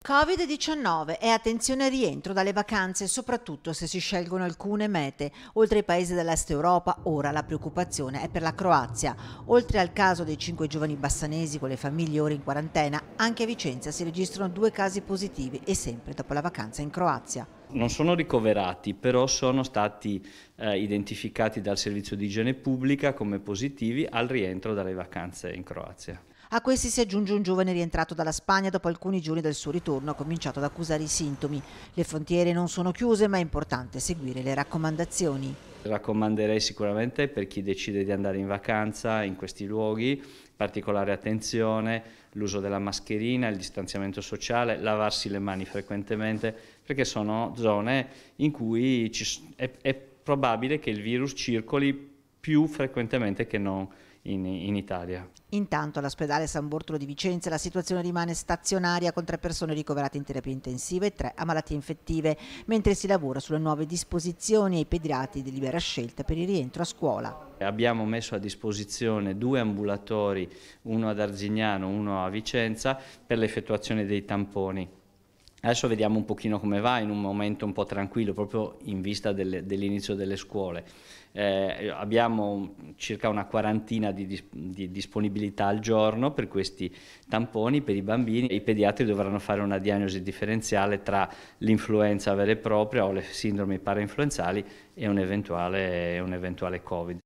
Covid-19 e attenzione al rientro dalle vacanze, soprattutto se si scelgono alcune mete. Oltre ai paesi dell'Est Europa, ora la preoccupazione è per la Croazia. Oltre al caso dei 5 giovani bassanesi con le famiglie ora in quarantena, anche a Vicenza si registrano 2 casi positivi e sempre dopo la vacanza in Croazia. Non sono ricoverati, però sono stati identificati dal Servizio di Igiene Pubblica come positivi al rientro dalle vacanze in Croazia. A questi si aggiunge un giovane rientrato dalla Spagna dopo alcuni giorni del suo ritorno, ha cominciato ad accusare i sintomi. Le frontiere non sono chiuse, ma è importante seguire le raccomandazioni. Raccomanderei sicuramente per chi decide di andare in vacanza in questi luoghi, particolare attenzione, l'uso della mascherina, il distanziamento sociale, lavarsi le mani frequentemente, perché sono zone in cui è probabile che il virus circoli più frequentemente che non in Italia. Intanto all'ospedale San Bortolo di Vicenza la situazione rimane stazionaria con 3 persone ricoverate in terapia intensiva e 3 a malattie infettive, mentre si lavora sulle nuove disposizioni ai pediatri di libera scelta per il rientro a scuola. Abbiamo messo a disposizione 2 ambulatori, uno ad Arzignano, uno a Vicenza, per l'effettuazione dei tamponi. Adesso vediamo un pochino come va, in un momento un po' tranquillo, proprio in vista dell'inizio delle scuole. Abbiamo circa una quarantina di disponibilità al giorno per questi tamponi per i bambini. I pediatri dovranno fare una diagnosi differenziale tra l'influenza vera e propria o le sindromi parainfluenzali e un eventuale Covid.